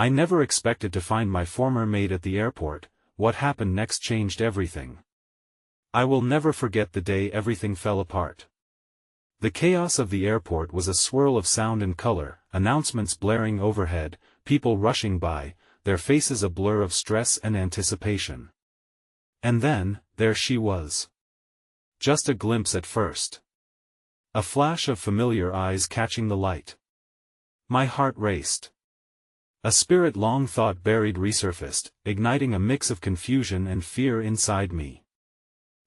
I never expected to find my former maid at the airport. What happened next changed everything. I will never forget the day everything fell apart. The chaos of the airport was a swirl of sound and color, announcements blaring overhead, people rushing by, their faces a blur of stress and anticipation. And then, there she was. Just a glimpse at first. A flash of familiar eyes catching the light. My heart raced. A spirit long thought buried resurfaced, igniting a mix of confusion and fear inside me.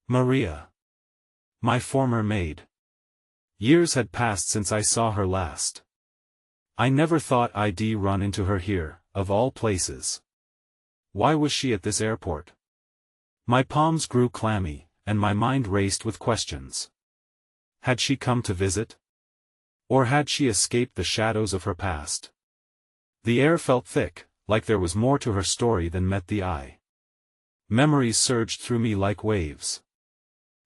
Maria. My former maid. Years had passed since I saw her last. I never thought I'd run into her here, of all places. Why was she at this airport? My palms grew clammy, and my mind raced with questions. Had she come to visit? Or had she escaped the shadows of her past? The air felt thick, like there was more to her story than met the eye. Memories surged through me like waves.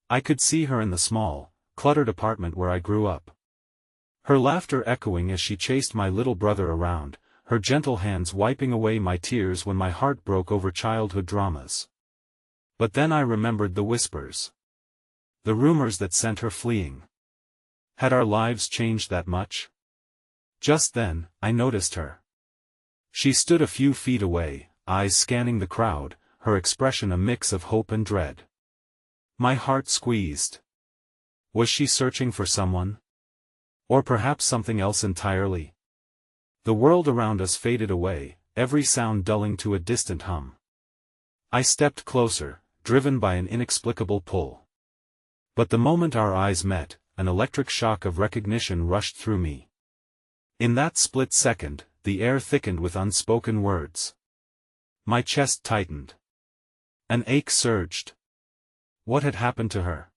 I could see her in the small, cluttered apartment where I grew up. Her laughter echoing as she chased my little brother around, her gentle hands wiping away my tears when my heart broke over childhood dramas. But then I remembered the whispers. The rumors that sent her fleeing. Had our lives changed that much? Just then, I noticed her. She stood a few feet away, eyes scanning the crowd, her expression a mix of hope and dread. My heart squeezed. Was she searching for someone? Or perhaps something else entirely? The world around us faded away, every sound dulling to a distant hum. I stepped closer, driven by an inexplicable pull. But the moment our eyes met, an electric shock of recognition rushed through me. In that split second, the air thickened with unspoken words. My chest tightened. An ache surged. What had happened to her?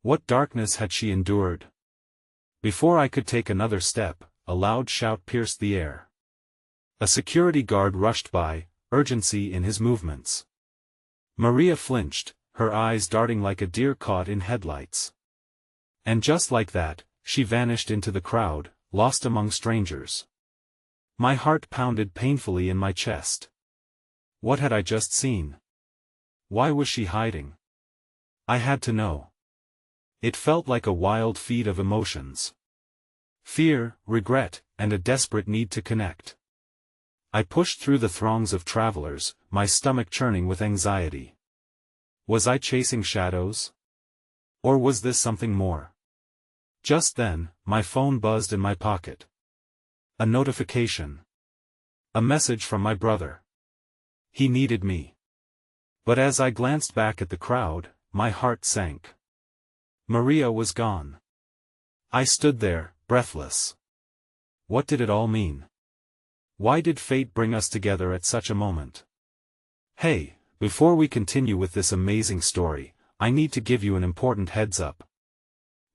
What darkness had she endured? Before I could take another step, a loud shout pierced the air. A security guard rushed by, urgency in his movements. Maria flinched, her eyes darting like a deer caught in headlights. And just like that, she vanished into the crowd, lost among strangers. My heart pounded painfully in my chest. What had I just seen? Why was she hiding? I had to know. It felt like a wild feed of emotions. Fear, regret, and a desperate need to connect. I pushed through the throngs of travelers, my stomach churning with anxiety. Was I chasing shadows? Or was this something more? Just then, my phone buzzed in my pocket. A notification. A message from my brother. He needed me. But as I glanced back at the crowd, my heart sank. Maria was gone. I stood there, breathless. What did it all mean? Why did fate bring us together at such a moment? Hey, before we continue with this amazing story, I need to give you an important heads up.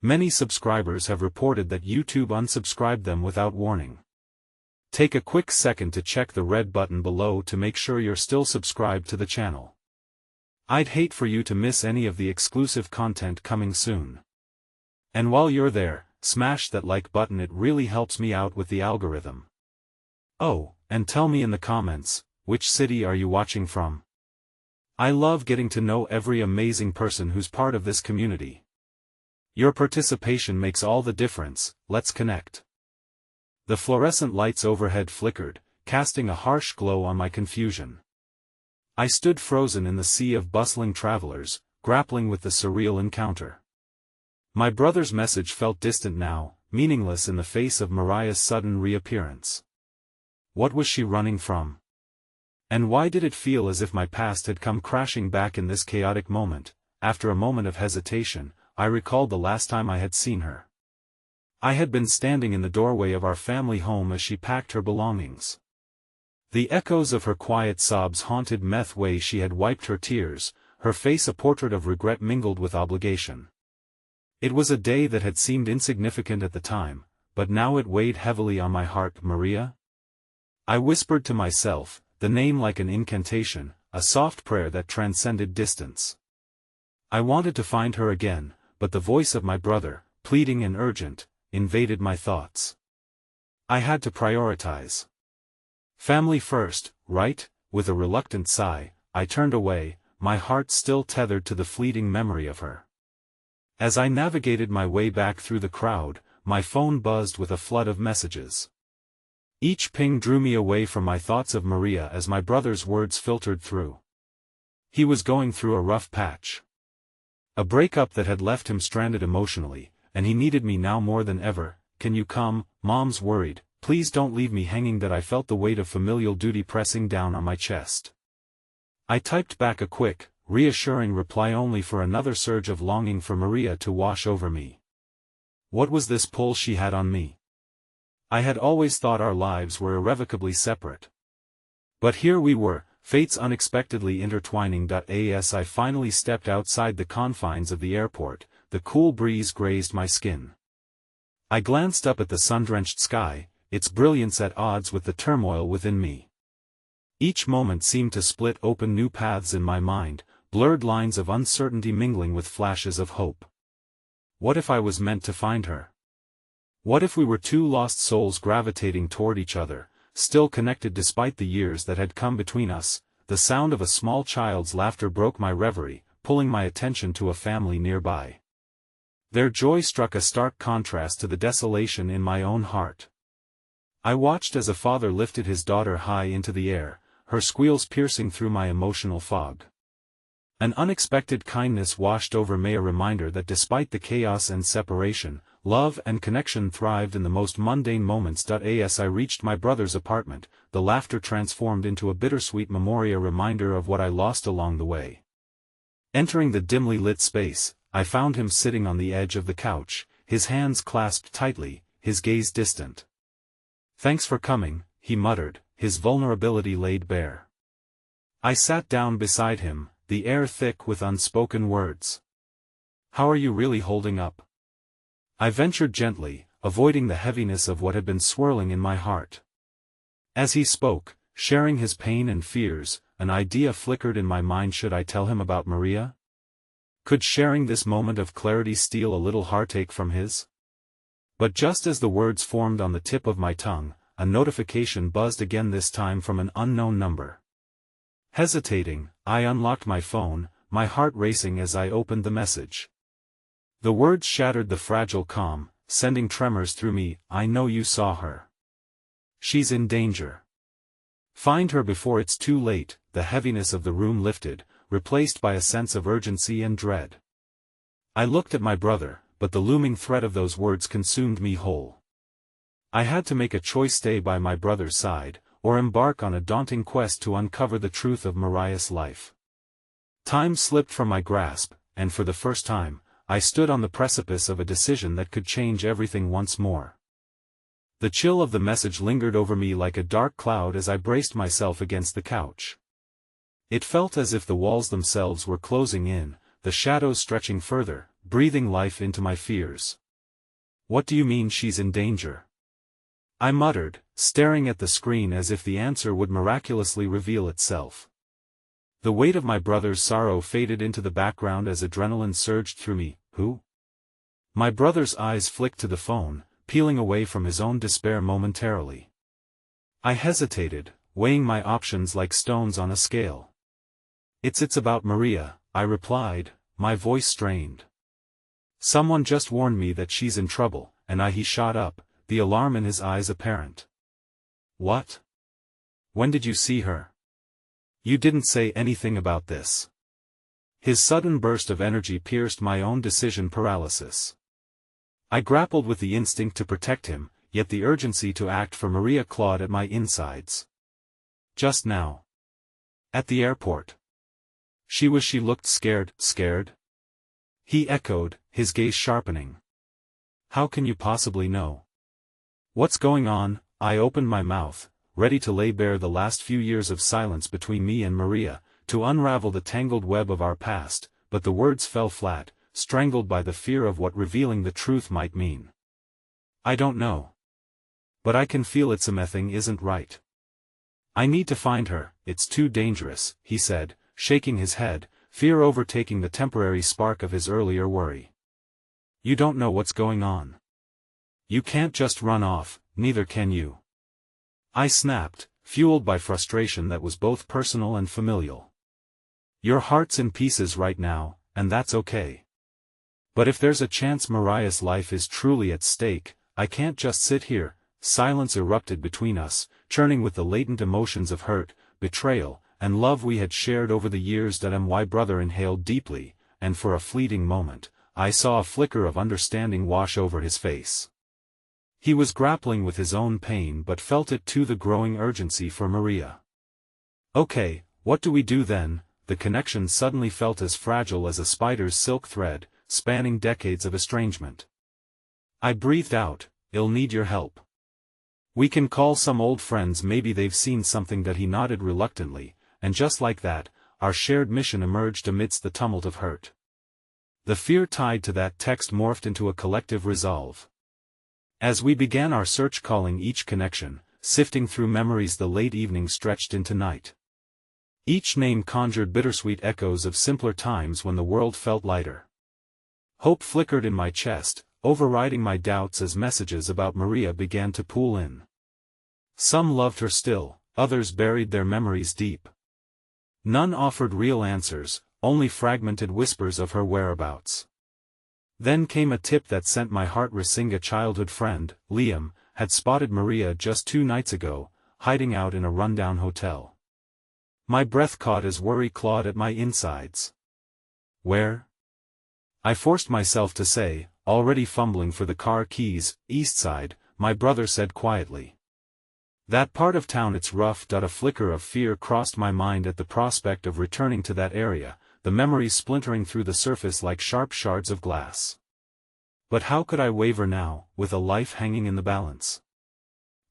Many subscribers have reported that YouTube unsubscribed them without warning. Take a quick second to check the red button below to make sure you're still subscribed to the channel. I'd hate for you to miss any of the exclusive content coming soon. And while you're there, smash that like button, it really helps me out with the algorithm. Oh, and tell me in the comments, which city are you watching from? I love getting to know every amazing person who's part of this community. Your participation makes all the difference. Let's connect. The fluorescent lights overhead flickered, casting a harsh glow on my confusion. I stood frozen in the sea of bustling travelers, grappling with the surreal encounter. My brother's message felt distant now, meaningless in the face of Maria's sudden reappearance. What was she running from? And why did it feel as if my past had come crashing back in this chaotic moment? After a moment of hesitation, I recalled the last time I had seen her. I had been standing in the doorway of our family home as she packed her belongings. The echoes of her quiet sobs haunted me the way she had wiped her tears, her face a portrait of regret mingled with obligation. It was a day that had seemed insignificant at the time, but now it weighed heavily on my heart. Maria? I whispered to myself, the name like an incantation, a soft prayer that transcended distance. I wanted to find her again, but the voice of my brother, pleading and urgent, invaded my thoughts. I had to prioritize. Family first, right? With a reluctant sigh, I turned away, my heart still tethered to the fleeting memory of her. As I navigated my way back through the crowd, my phone buzzed with a flood of messages. Each ping drew me away from my thoughts of Maria as my brother's words filtered through. He was going through a rough patch. A breakup that had left him stranded emotionally, and he needed me now more than ever. Can you come, Mom's worried, please don't leave me hanging. That I felt the weight of familial duty pressing down on my chest. I typed back a quick, reassuring reply only for another surge of longing for Maria to wash over me. What was this pull she had on me? I had always thought our lives were irrevocably separate. But here we were, fates unexpectedly intertwining. As I finally stepped outside the confines of the airport, the cool breeze grazed my skin. I glanced up at the sun-drenched sky, its brilliance at odds with the turmoil within me. Each moment seemed to split open new paths in my mind, blurred lines of uncertainty mingling with flashes of hope. What if I was meant to find her? What if we were two lost souls gravitating toward each other, still connected despite the years that had come between us? The sound of a small child's laughter broke my reverie, pulling my attention to a family nearby. Their joy struck a stark contrast to the desolation in my own heart. I watched as a father lifted his daughter high into the air, her squeals piercing through my emotional fog. An unexpected kindness washed over me, a reminder that despite the chaos and separation, love and connection thrived in the most mundane moments. As I reached my brother's apartment, the laughter transformed into a bittersweet memory, a reminder of what I lost along the way. Entering the dimly lit space, I found him sitting on the edge of the couch, his hands clasped tightly, his gaze distant. "Thanks for coming," he muttered, his vulnerability laid bare. I sat down beside him, the air thick with unspoken words. "How are you really holding up?" I ventured gently, avoiding the heaviness of what had been swirling in my heart. As he spoke, sharing his pain and fears, an idea flickered in my mind. Should I tell him about Maria? Could sharing this moment of clarity steal a little heartache from his? But just as the words formed on the tip of my tongue, a notification buzzed again, this time from an unknown number. Hesitating, I unlocked my phone, my heart racing as I opened the message. The words shattered the fragile calm, sending tremors through me. "I know you saw her. She's in danger. Find her before it's too late." The heaviness of the room lifted, replaced by a sense of urgency and dread. I looked at my brother, but the looming threat of those words consumed me whole. I had to make a choice: stay by my brother's side, or embark on a daunting quest to uncover the truth of Mariah's life. Time slipped from my grasp, and for the first time, I stood on the precipice of a decision that could change everything once more. The chill of the message lingered over me like a dark cloud as I braced myself against the couch. It felt as if the walls themselves were closing in, the shadows stretching further, breathing life into my fears. "What do you mean she's in danger?" I muttered, staring at the screen as if the answer would miraculously reveal itself. The weight of my brother's sorrow faded into the background as adrenaline surged through me. "Who?" My brother's eyes flicked to the phone, peeling away from his own despair momentarily. I hesitated, weighing my options like stones on a scale. It's about Maria," I replied, my voice strained. "Someone just warned me that she's in trouble," and he shot up, the alarm in his eyes apparent. "What? When did you see her? You didn't say anything about this." His sudden burst of energy pierced my own decision paralysis. I grappled with the instinct to protect him, yet the urgency to act for Maria clawed at my insides. "Just now. At the airport. She looked scared." "Scared?" he echoed, his gaze sharpening. "How can you possibly know? What's going on?" I opened my mouth, ready to lay bare the last few years of silence between me and Maria, to unravel the tangled web of our past, but the words fell flat, strangled by the fear of what revealing the truth might mean. "I don't know. But I can feel something isn't right. I need to find her. It's too dangerous," he said, shaking his head, fear overtaking the temporary spark of his earlier worry. "You don't know what's going on. You can't just run off, neither can you." I snapped, fueled by frustration that was both personal and familial. Your heart's in pieces right now, and that's okay. But if there's a chance Mariah's life is truly at stake, I can't just sit here. Silence erupted between us, churning with the latent emotions of hurt, betrayal, and love we had shared over the years. My brother inhaled deeply, and for a fleeting moment, I saw a flicker of understanding wash over his face. He was grappling with his own pain but felt it too, the growing urgency for Maria. Okay, what do we do then? The connection suddenly felt as fragile as a spider's silk thread, spanning decades of estrangement. I breathed out, "I'll need your help. We can call some old friends, maybe they've seen something." That he nodded reluctantly, and just like that, our shared mission emerged amidst the tumult of hurt. The fear tied to that text morphed into a collective resolve. As we began our search, calling each connection, sifting through memories, the late evening stretched into night. Each name conjured bittersweet echoes of simpler times when the world felt lighter. Hope flickered in my chest, overriding my doubts as messages about Maria began to pool in. Some loved her still, others buried their memories deep. None offered real answers, only fragmented whispers of her whereabouts. Then came a tip that sent my heart racing. A childhood friend, Liam, had spotted Maria just 2 nights ago, hiding out in a rundown hotel. My breath caught as worry clawed at my insides. Where? I forced myself to say, already fumbling for the car keys. East Side, my brother said quietly. That part of town, it's rough. A flicker of fear crossed my mind at the prospect of returning to that area, the memories splintering through the surface like sharp shards of glass. But how could I waver now, with a life hanging in the balance?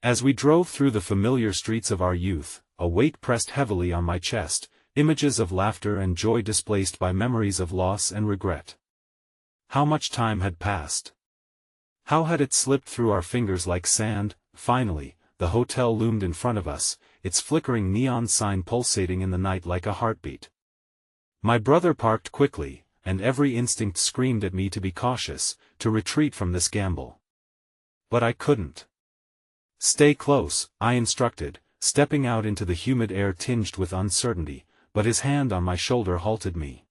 As we drove through the familiar streets of our youth, a weight pressed heavily on my chest, images of laughter and joy displaced by memories of loss and regret. How much time had passed? How had it slipped through our fingers like sand? Finally, the hotel loomed in front of us, its flickering neon sign pulsating in the night like a heartbeat. My brother parked quickly, and every instinct screamed at me to be cautious, to retreat from this gamble. But I couldn't. Stay close, I instructed, stepping out into the humid air tinged with uncertainty, but his hand on my shoulder halted me.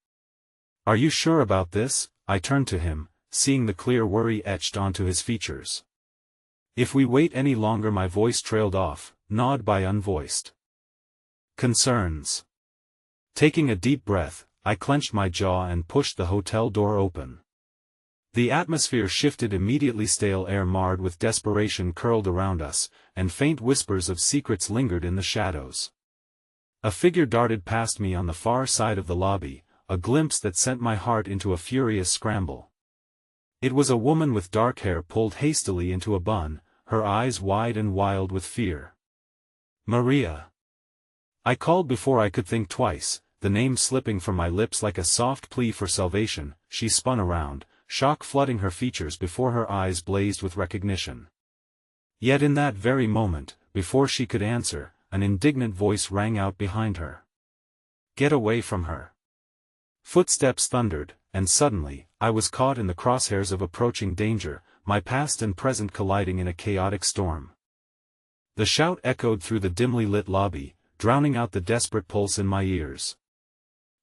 Are you sure about this? I turned to him, seeing the clear worry etched onto his features. If we wait any longer, my voice trailed off, gnawed by unvoiced concerns. Taking a deep breath, I clenched my jaw and pushed the hotel door open. The atmosphere shifted immediately. Stale air marred with desperation curled around us, and faint whispers of secrets lingered in the shadows. A figure darted past me on the far side of the lobby, a glimpse that sent my heart into a furious scramble. It was a woman with dark hair pulled hastily into a bun, her eyes wide and wild with fear. Maria. I called before I could think twice, the name slipping from my lips like a soft plea for salvation. She spun around, shock flooding her features before her eyes blazed with recognition. Yet in that very moment, before she could answer, an indignant voice rang out behind her. Get away from her. Footsteps thundered, and suddenly, I was caught in the crosshairs of approaching danger, my past and present colliding in a chaotic storm. The shout echoed through the dimly lit lobby, drowning out the desperate pulse in my ears.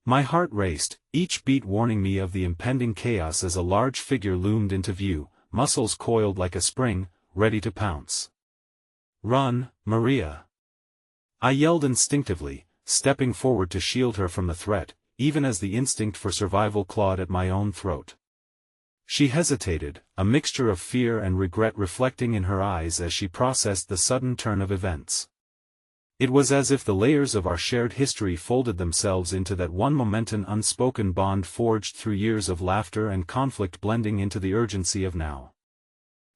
My heart raced, each beat warning me of the impending chaos as a large figure loomed into view, muscles coiled like a spring, ready to pounce. Run, Maria! I yelled instinctively, stepping forward to shield her from the threat, even as the instinct for survival clawed at my own throat. She hesitated, a mixture of fear and regret reflecting in her eyes as she processed the sudden turn of events. It was as if the layers of our shared history folded themselves into that one momentous unspoken bond forged through years of laughter and conflict blending into the urgency of now.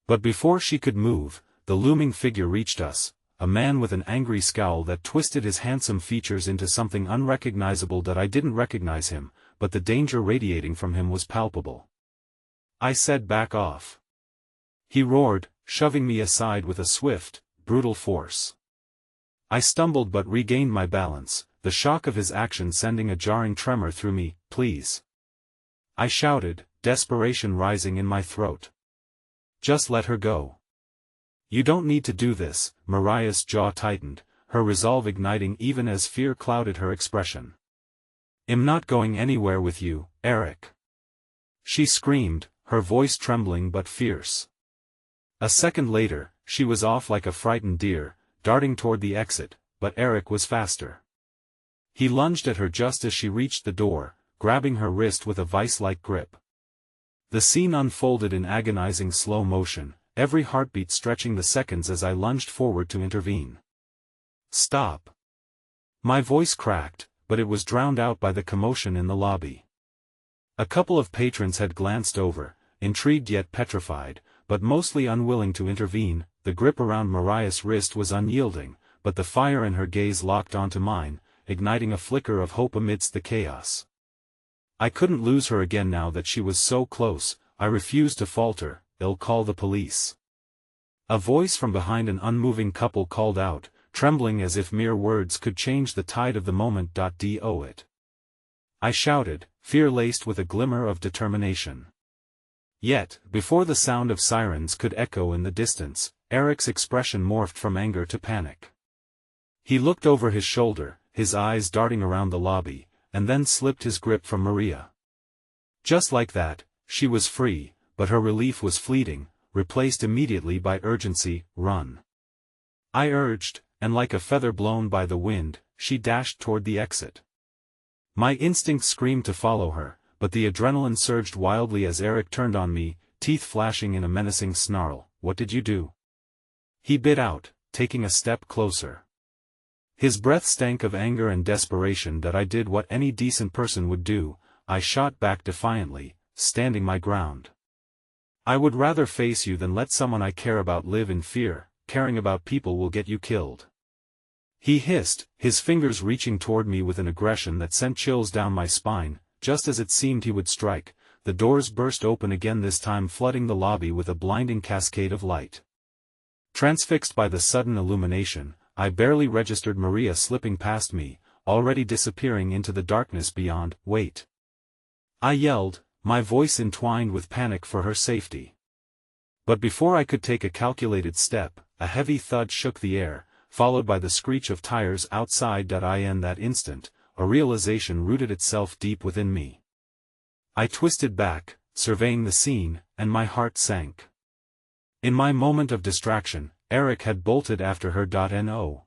But before she could move, the looming figure reached us, a man with an angry scowl that twisted his handsome features into something unrecognizable. That I didn't recognize him, but the danger radiating from him was palpable. I said, back off. He roared, shoving me aside with a swift, brutal force. I stumbled but regained my balance, the shock of his action sending a jarring tremor through me. Please. I shouted, desperation rising in my throat. Just let her go. You don't need to do this. Mariah's jaw tightened, her resolve igniting even as fear clouded her expression. "I'm not going anywhere with you, Eric," she screamed, her voice trembling but fierce. A second later, she was off like a frightened deer, darting toward the exit, but Eric was faster. He lunged at her just as she reached the door, grabbing her wrist with a vice-like grip. The scene unfolded in agonizing slow motion, every heartbeat stretching the seconds as I lunged forward to intervene. "Stop!" My voice cracked, but it was drowned out by the commotion in the lobby. A couple of patrons had glanced over, intrigued yet petrified, but mostly unwilling to intervene. The grip around Mariah's wrist was unyielding, but the fire in her gaze locked onto mine, igniting a flicker of hope amidst the chaos. I couldn't lose her again now that she was so close. I refused to falter. "I'll call the police." A voice from behind an unmoving couple called out, trembling as if mere words could change the tide of the moment. Do it. I shouted, fear-laced with a glimmer of determination. Yet, before the sound of sirens could echo in the distance, Eric's expression morphed from anger to panic. He looked over his shoulder, his eyes darting around the lobby, and then slipped his grip from Maria. Just like that, she was free, but her relief was fleeting, replaced immediately by urgency. "Run!" I urged, and like a feather blown by the wind, she dashed toward the exit. My instinct screamed to follow her, but the adrenaline surged wildly as Eric turned on me, teeth flashing in a menacing snarl. "What did you do?" he bit out, taking a step closer. His breath stank of anger and desperation. "That I did what any decent person would do," I shot back defiantly, standing my ground. "I would rather face you than let someone I care about live in fear. Caring about people will get you killed," he hissed, his fingers reaching toward me with an aggression that sent chills down my spine. Just as it seemed he would strike, the doors burst open again, this time flooding the lobby with a blinding cascade of light. Transfixed by the sudden illumination, I barely registered Maria slipping past me, already disappearing into the darkness beyond. "Wait!" I yelled, my voice entwined with panic for her safety. But before I could take a calculated step, a heavy thud shook the air, followed by the screech of tires outside. In that instant, a realization rooted itself deep within me. I twisted back, surveying the scene, and my heart sank. In my moment of distraction, Eric had bolted after her. No.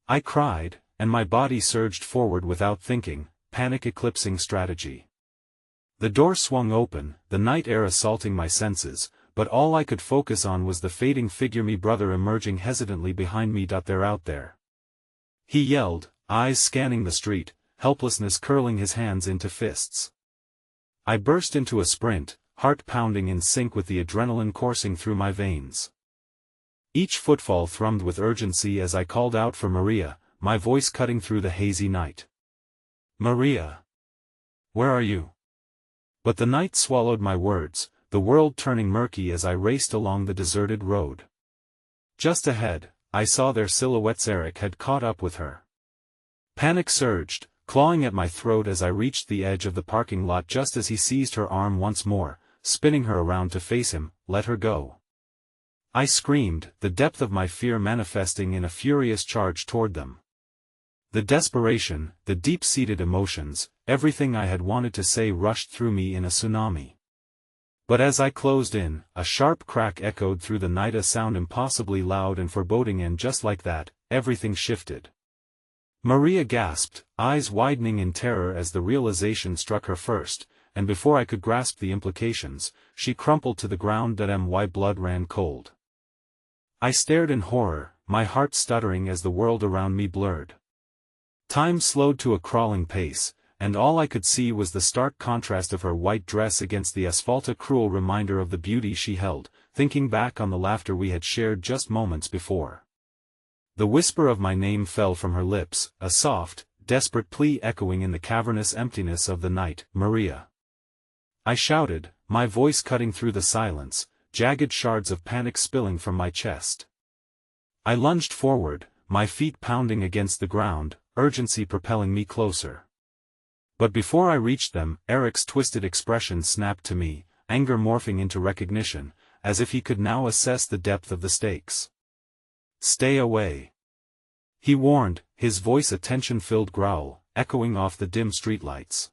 I cried, and my body surged forward without thinking, panic eclipsing strategy. The door swung open, the night air assaulting my senses, but all I could focus on was the fading figure, my brother emerging hesitantly behind me. "They're out there," he yelled, eyes scanning the street, helplessness curling his hands into fists. I burst into a sprint, heart pounding in sync with the adrenaline coursing through my veins. Each footfall thrummed with urgency as I called out for Maria, my voice cutting through the hazy night. "Maria! Where are you?" But the night swallowed my words, the world turning murky as I raced along the deserted road. Just ahead, I saw their silhouettes. Eric had caught up with her. Panic surged, clawing at my throat as I reached the edge of the parking lot just as he seized her arm once more, spinning her around to face him. "Let her go!" I screamed, the depth of my fear manifesting in a furious charge toward them. The desperation, the deep-seated emotions, everything I had wanted to say rushed through me in a tsunami. But as I closed in, a sharp crack echoed through the night, a sound impossibly loud and foreboding, and just like that, everything shifted. Maria gasped, eyes widening in terror as the realization struck her first, and before I could grasp the implications, she crumpled to the ground. My blood ran cold. I stared in horror, my heart stuttering as the world around me blurred. Time slowed to a crawling pace, and all I could see was the stark contrast of her white dress against the asphalt, a cruel reminder of the beauty she held, thinking back on the laughter we had shared just moments before. The whisper of my name fell from her lips, a soft, desperate plea echoing in the cavernous emptiness of the night. "Maria!" I shouted, my voice cutting through the silence, jagged shards of panic spilling from my chest. I lunged forward, my feet pounding against the ground, urgency propelling me closer. But before I reached them, Eric's twisted expression snapped to me, anger morphing into recognition, as if he could now assess the depth of the stakes. "Stay away!" He warned, his voice a tension-filled growl, echoing off the dim streetlights.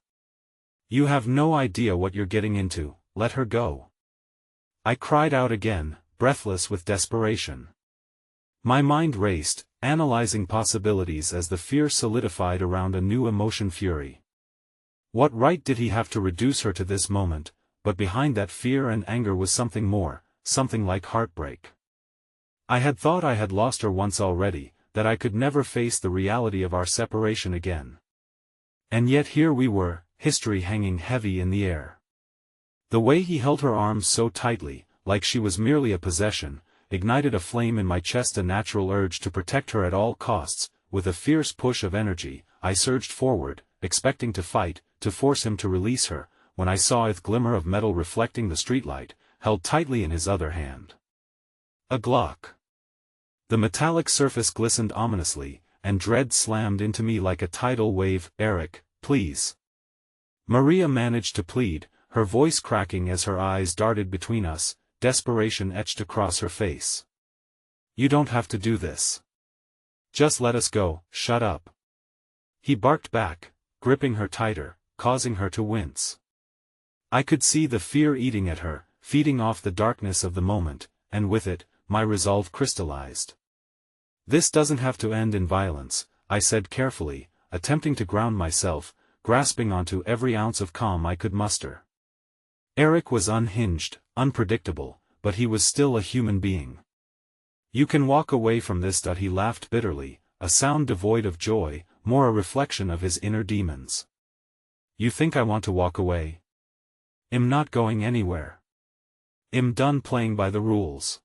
You have no idea what you're getting into, let her go. I cried out again, breathless with desperation. My mind raced, analyzing possibilities as the fear solidified around a new emotion fury. What right did he have to reduce her to this moment, but behind that fear and anger was something more, something like heartbreak. I had thought I had lost her once already, that I could never face the reality of our separation again. And yet here we were, history hanging heavy in the air. The way he held her arms so tightly, like she was merely a possession, ignited a flame in my chest, a natural urge to protect her at all costs. With a fierce push of energy, I surged forward, expecting to fight, to force him to release her, when I saw a glimmer of metal reflecting the streetlight, held tightly in his other hand. A Glock. The metallic surface glistened ominously, and dread slammed into me like a tidal wave. Eric, please. Maria managed to plead, her voice cracking as her eyes darted between us, desperation etched across her face. You don't have to do this. Just let us go, shut up. He barked back, gripping her tighter, causing her to wince. I could see the fear eating at her, feeding off the darkness of the moment, and with it, my resolve crystallized. This doesn't have to end in violence, I said carefully, attempting to ground myself, grasping onto every ounce of calm I could muster. Eric was unhinged, unpredictable, but he was still a human being. You can walk away from this. He laughed bitterly, a sound devoid of joy, more a reflection of his inner demons. You think I want to walk away? I'm not going anywhere. I'm done playing by the rules.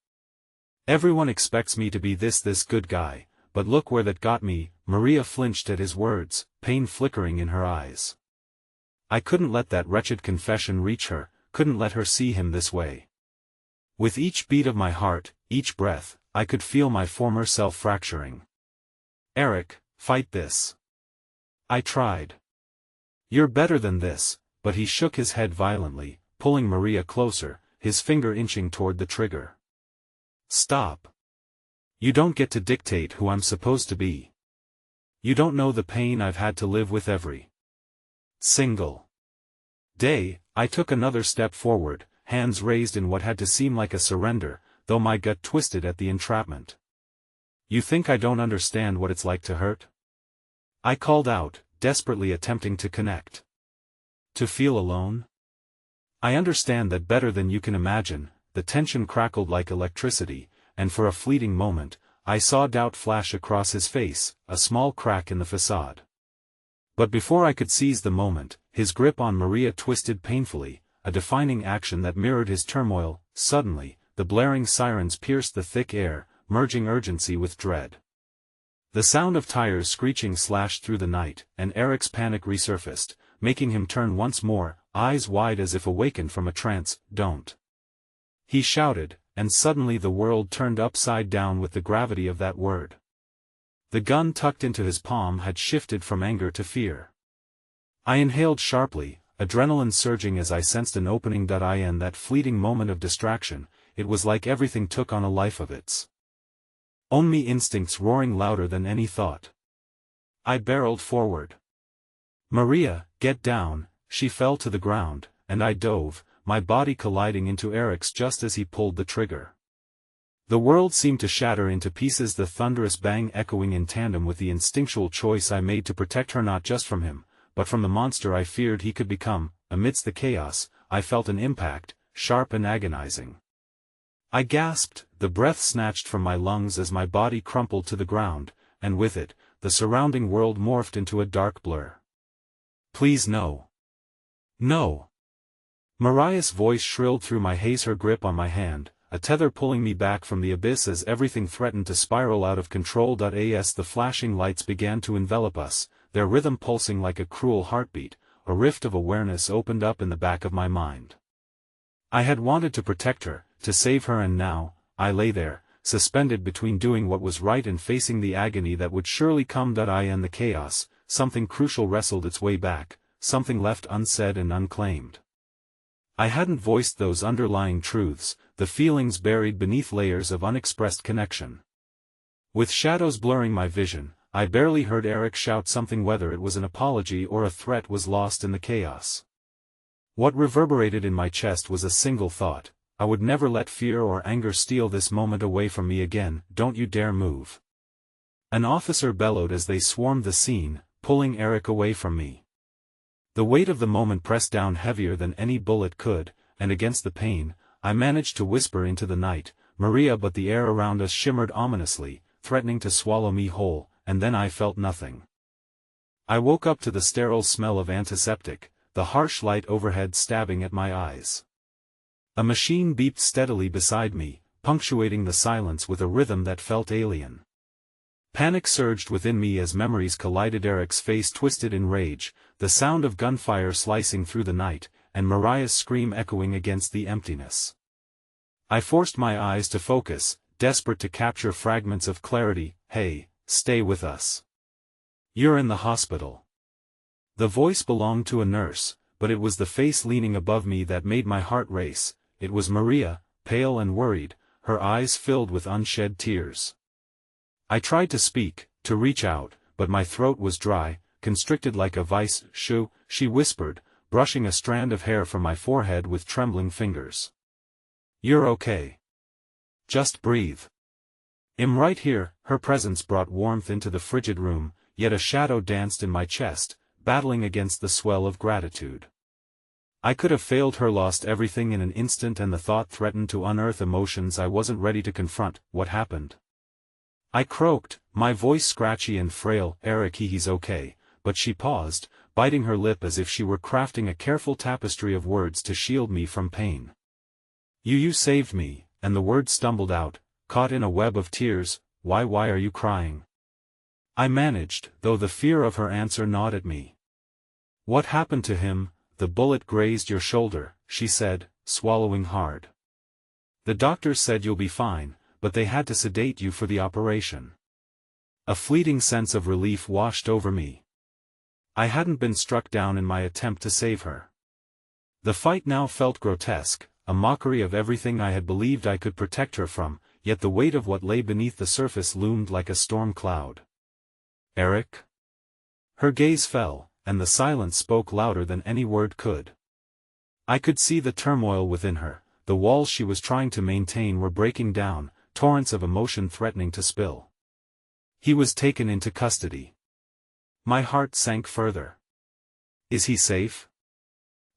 Everyone expects me to be this good guy, but look where that got me. Maria flinched at his words, pain flickering in her eyes. I couldn't let that wretched confession reach her, couldn't let her see him this way. With each beat of my heart, each breath, I could feel my former self fracturing. Eric, fight this. I tried. You're better than this, but he shook his head violently, pulling Maria closer, his finger inching toward the trigger. Stop. You don't get to dictate who I'm supposed to be. You don't know the pain I've had to live with every single day. I took another step forward, hands raised in what had to seem like a surrender, though my gut twisted at the entrapment. You think I don't understand what it's like to hurt? I called out, desperately attempting to connect. To feel alone? I understand that better than you can imagine. The tension crackled like electricity, and for a fleeting moment, I saw doubt flash across his face, a small crack in the facade. But before I could seize the moment, his grip on Maria twisted painfully, a defining action that mirrored his turmoil. Suddenly, the blaring sirens pierced the thick air, merging urgency with dread. The sound of tires screeching slashed through the night, and Eric's panic resurfaced, making him turn once more, eyes wide as if awakened from a trance. Don't. He shouted, and suddenly the world turned upside down with the gravity of that word. The gun tucked into his palm had shifted from anger to fear. I inhaled sharply, adrenaline surging as I sensed an opening. In that fleeting moment of distraction, it was like everything took on a life of its own, me instincts roaring louder than any thought. I barreled forward. Maria, get down. She fell to the ground, and I dove, my body colliding into Eric's just as he pulled the trigger. The world seemed to shatter into pieces, the thunderous bang echoing in tandem with the instinctual choice I made to protect her, not just from him, but from the monster I feared he could become. Amidst the chaos, I felt an impact, sharp and agonizing. I gasped, the breath snatched from my lungs as my body crumpled to the ground, and with it, the surrounding world morphed into a dark blur. Please no. No. Mariah's voice shrilled through my haze, her grip on my hand, a tether pulling me back from the abyss as everything threatened to spiral out of control. As the flashing lights began to envelop us, their rhythm pulsing like a cruel heartbeat, a rift of awareness opened up in the back of my mind. I had wanted to protect her, to save her, and now, I lay there, suspended between doing what was right and facing the agony that would surely come. In the chaos, something crucial wrestled its way back, something left unsaid and unclaimed. I hadn't voiced those underlying truths, the feelings buried beneath layers of unexpressed connection. With shadows blurring my vision, I barely heard Eric shout something, whether it was an apology or a threat was lost in the chaos. What reverberated in my chest was a single thought: I would never let fear or anger steal this moment away from me again. Don't you dare move. An officer bellowed as they swarmed the scene, pulling Eric away from me. The weight of the moment pressed down heavier than any bullet could, and against the pain, I managed to whisper into the night, "Maria," but the air around us shimmered ominously, threatening to swallow me whole, and then I felt nothing. I woke up to the sterile smell of antiseptic, the harsh light overhead stabbing at my eyes. A machine beeped steadily beside me, punctuating the silence with a rhythm that felt alien. Panic surged within me as memories collided. Eric's face twisted in rage, the sound of gunfire slicing through the night, and Mariah's scream echoing against the emptiness. I forced my eyes to focus, desperate to capture fragments of clarity. "Hey, stay with us. You're in the hospital." The voice belonged to a nurse, but it was the face leaning above me that made my heart race. It was Maria, pale and worried, her eyes filled with unshed tears. I tried to speak, to reach out, but my throat was dry, constricted like a vice. "Shoo," she whispered, brushing a strand of hair from my forehead with trembling fingers. "You're okay. Just breathe. I'm right here." Her presence brought warmth into the frigid room, yet a shadow danced in my chest, battling against the swell of gratitude. I could have failed her, lost everything in an instant, and the thought threatened to unearth emotions I wasn't ready to confront. "What happened?" I croaked, my voice scratchy and frail. "Eric, he's okay," but she paused, biting her lip as if she were crafting a careful tapestry of words to shield me from pain. You saved me," and the words stumbled out, caught in a web of tears. Why are you crying?" I managed, though the fear of her answer gnawed at me. "What happened to him? The bullet grazed your shoulder," she said, swallowing hard. "The doctors said you'll be fine, but they had to sedate you for the operation." A fleeting sense of relief washed over me. I hadn't been struck down in my attempt to save her. The fight now felt grotesque, a mockery of everything I had believed I could protect her from, yet the weight of what lay beneath the surface loomed like a storm cloud. "Eric?" Her gaze fell, and the silence spoke louder than any word could. I could see the turmoil within her. The walls she was trying to maintain were breaking down, torrents of emotion threatening to spill. "He was taken into custody." My heart sank further. "Is he safe?"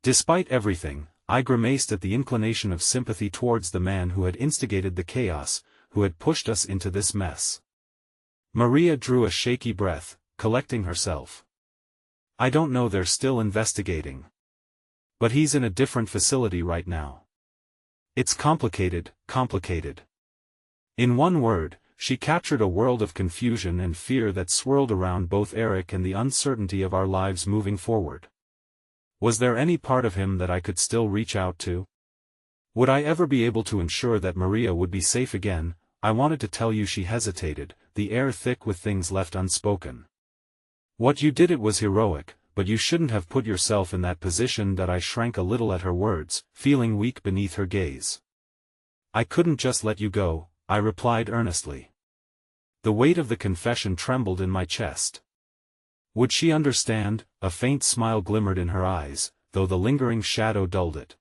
Despite everything, I grimaced at the inclination of sympathy towards the man who had instigated the chaos, who had pushed us into this mess. Maria drew a shaky breath, collecting herself. "I don't know, they're still investigating. But he's in a different facility right now. It's complicated. In one word, she captured a world of confusion and fear that swirled around both Eric and the uncertainty of our lives moving forward. Was there any part of him that I could still reach out to? Would I ever be able to ensure that Maria would be safe again? "I wanted to tell you," she hesitated, the air thick with things left unspoken. "What you did, it was heroic, but you shouldn't have put yourself in that position." That I shrank a little at her words, feeling weak beneath her gaze. "I couldn't just let you go," I replied earnestly. The weight of the confession trembled in my chest. Would she understand? A faint smile glimmered in her eyes, though the lingering shadow dulled it.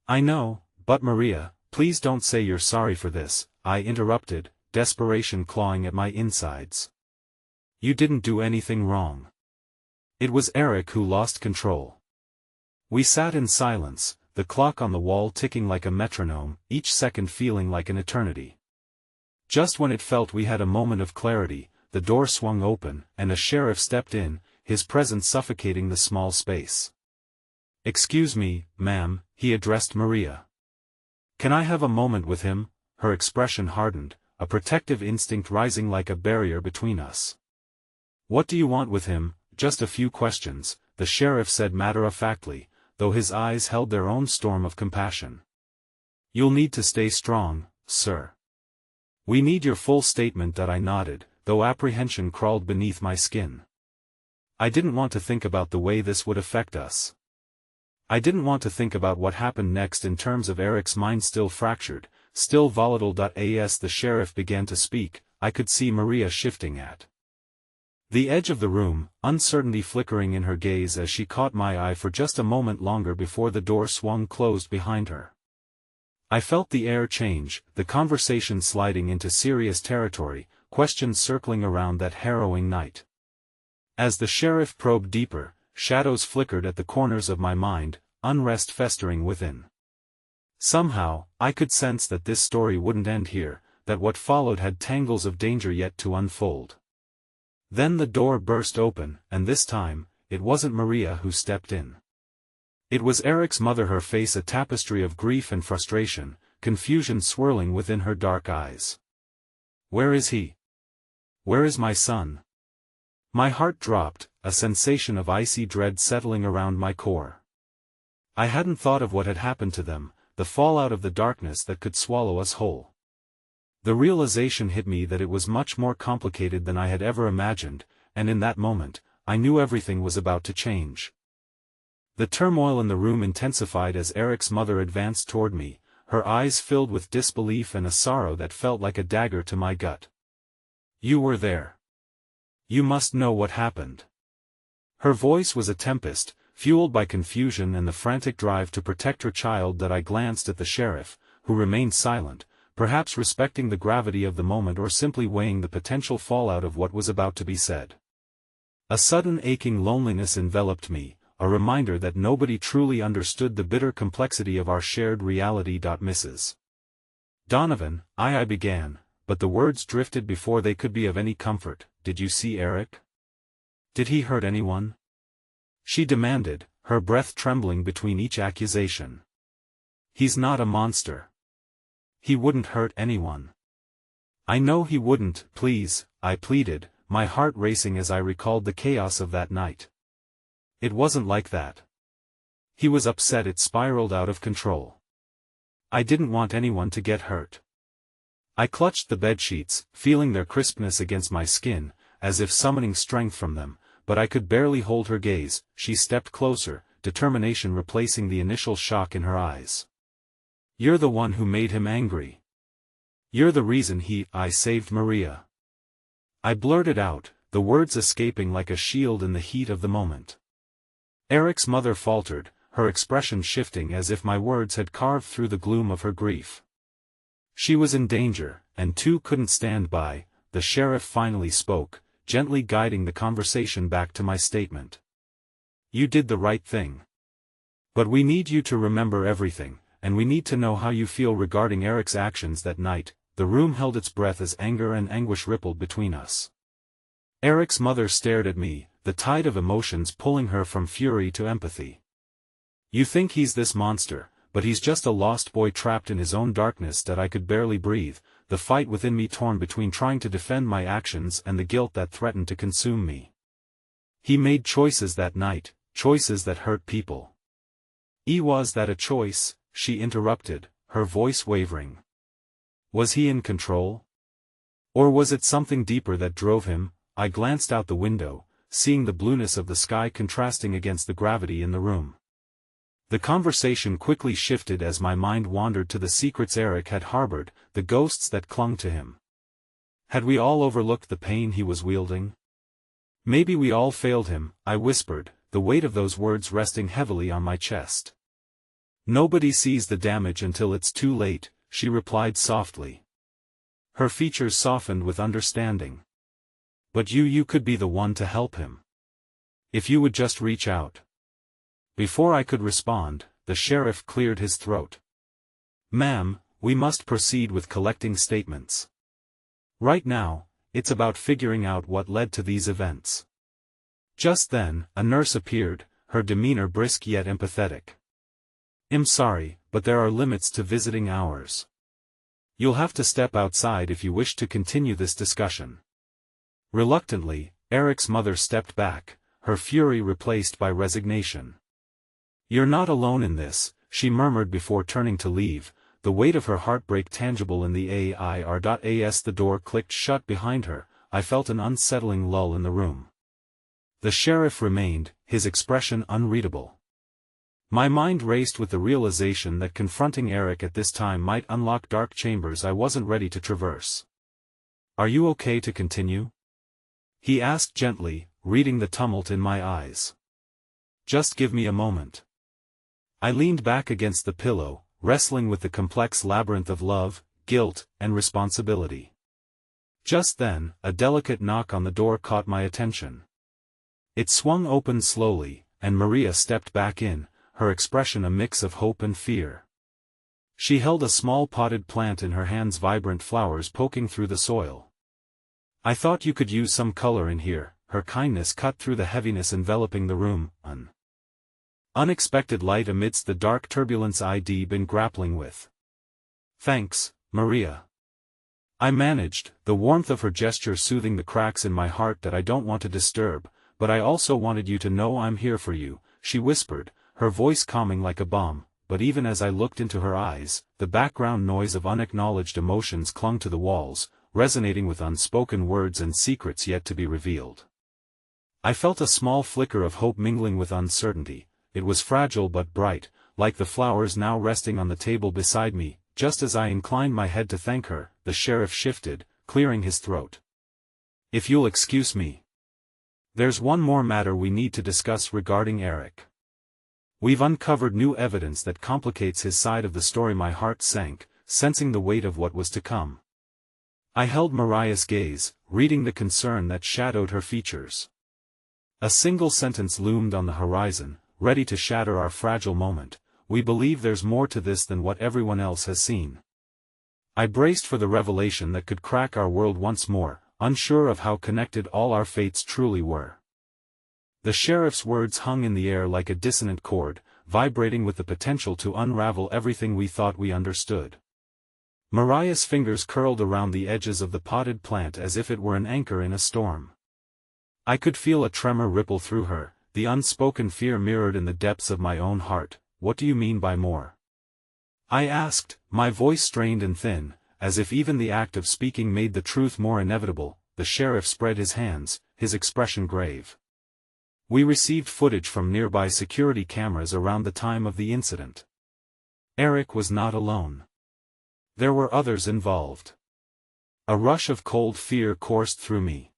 "I know, but Maria, please don't say you're sorry for this," I interrupted, desperation clawing at my insides. "You didn't do anything wrong." It was Eric who lost control. We sat in silence, the clock on the wall ticking like a metronome, each second feeling like an eternity. Just when it felt we had a moment of clarity, the door swung open, and a sheriff stepped in, his presence suffocating the small space. "Excuse me, ma'am," he addressed Maria. "Can I have a moment with him?" Her expression hardened, a protective instinct rising like a barrier between us. "What do you want with him?" "Just a few questions," the sheriff said matter-of-factly, though his eyes held their own storm of compassion. "You'll need to stay strong, sir. We need your full statement." That I nodded, though apprehension crawled beneath my skin. I didn't want to think about the way this would affect us. I didn't want to think about what happened next in terms of Eric's mind, still fractured, still volatile. As the sheriff began to speak, I could see Maria shifting at the edge of the room, uncertainty flickering in her gaze as she caught my eye for just a moment longer before the door swung closed behind her. I felt the air change, the conversation sliding into serious territory, questions circling around that harrowing night. As the sheriff probed deeper, shadows flickered at the corners of my mind, unrest festering within. Somehow, I could sense that this story wouldn't end here, that what followed had tangles of danger yet to unfold. Then the door burst open, and this time, it wasn't Maria who stepped in. It was Eric's mother, her face a tapestry of grief and frustration, confusion swirling within her dark eyes. "Where is he? Where is my son?" My heart dropped, a sensation of icy dread settling around my core. I hadn't thought of what had happened to them, the fallout of the darkness that could swallow us whole. The realization hit me that it was much more complicated than I had ever imagined, and in that moment, I knew everything was about to change. The turmoil in the room intensified as Eric's mother advanced toward me, her eyes filled with disbelief and a sorrow that felt like a dagger to my gut. "You were there. You must know what happened." Her voice was a tempest, fueled by confusion and the frantic drive to protect her child. That I glanced at the sheriff, who remained silent, perhaps respecting the gravity of the moment or simply weighing the potential fallout of what was about to be said. A sudden aching loneliness enveloped me, a reminder that nobody truly understood the bitter complexity of our shared reality. Mrs. Donovan, I began, but the words drifted before they could be of any comfort. "Did you see Eric? Did he hurt anyone?" she demanded, her breath trembling between each accusation. "He's not a monster. He wouldn't hurt anyone." "I know he wouldn't, please," I pleaded, my heart racing as I recalled the chaos of that night. "It wasn't like that. He was upset it spiraled out of control. I didn't want anyone to get hurt." I clutched the bedsheets, feeling their crispness against my skin, as if summoning strength from them, but I could barely hold her gaze. She stepped closer, determination replacing the initial shock in her eyes. "You're the one who made him angry. You're the reason I saved Maria." I blurted out, the words escaping like a shield in the heat of the moment. Eric's mother faltered, her expression shifting as if my words had carved through the gloom of her grief. She was in danger, and two couldn't stand by. The sheriff finally spoke, gently guiding the conversation back to my statement. "You did the right thing. But we need you to remember everything, and we need to know how you feel regarding Eric's actions that night." The room held its breath as anger and anguish rippled between us. Eric's mother stared at me, the tide of emotions pulling her from fury to empathy. "You think he's this monster, but he's just a lost boy trapped in his own darkness." That I could barely breathe, the fight within me torn between trying to defend my actions and the guilt that threatened to consume me. "He made choices that night, choices that hurt people." Was that a choice?" she interrupted, her voice wavering. "Was he in control? Or was it something deeper that drove him?" I glanced out the window, seeing the blueness of the sky contrasting against the gravity in the room. The conversation quickly shifted as my mind wandered to the secrets Eric had harbored, the ghosts that clung to him. Had we all overlooked the pain he was wielding? "Maybe we all failed him," I whispered, the weight of those words resting heavily on my chest. "Nobody sees the damage until it's too late," she replied softly. Her features softened with understanding. "But you could be the one to help him. If you would just reach out." Before I could respond, the sheriff cleared his throat. "Ma'am, we must proceed with collecting statements. Right now, it's about figuring out what led to these events." Just then, a nurse appeared, her demeanor brisk yet empathetic. "I'm sorry, but there are limits to visiting hours. You'll have to step outside if you wish to continue this discussion." Reluctantly, Eric's mother stepped back, her fury replaced by resignation. "You're not alone in this," she murmured before turning to leave, the weight of her heartbreak tangible in the air. As the door clicked shut behind her, I felt an unsettling lull in the room. The sheriff remained, his expression unreadable. My mind raced with the realization that confronting Eric at this time might unlock dark chambers I wasn't ready to traverse. Are you okay to continue? He asked gently, reading the tumult in my eyes. Just give me a moment. I leaned back against the pillow, wrestling with the complex labyrinth of love, guilt, and responsibility. Just then, a delicate knock on the door caught my attention. It swung open slowly, and Maria stepped back in, her expression a mix of hope and fear. She held a small potted plant in her hands, vibrant flowers poking through the soil. I thought you could use some color in here. Her kindness cut through the heaviness enveloping the room, an unexpected light amidst the dark turbulence I'd been grappling with. Thanks, Maria. I managed, the warmth of her gesture soothing the cracks in my heart that I don't want to disturb, but I also wanted you to know I'm here for you, she whispered, her voice calming like a bomb, but even as I looked into her eyes, the background noise of unacknowledged emotions clung to the walls, resonating with unspoken words and secrets yet to be revealed. I felt a small flicker of hope mingling with uncertainty. It was fragile but bright, like the flowers now resting on the table beside me. Just as I inclined my head to thank her, the sheriff shifted, clearing his throat. If you'll excuse me. There's one more matter we need to discuss regarding Eric. We've uncovered new evidence that complicates his side of the story. My heart sank, sensing the weight of what was to come. I held Mariah's gaze, reading the concern that shadowed her features. A single sentence loomed on the horizon, ready to shatter our fragile moment. We believe there's more to this than what everyone else has seen. I braced for the revelation that could crack our world once more, unsure of how connected all our fates truly were. The sheriff's words hung in the air like a dissonant chord, vibrating with the potential to unravel everything we thought we understood. Mariah's fingers curled around the edges of the potted plant as if it were an anchor in a storm. I could feel a tremor ripple through her, the unspoken fear mirrored in the depths of my own heart. What do you mean by more? I asked, my voice strained and thin, as if even the act of speaking made the truth more inevitable. The sheriff spread his hands, his expression grave. We received footage from nearby security cameras around the time of the incident. Eric was not alone. There were others involved. A rush of cold fear coursed through me.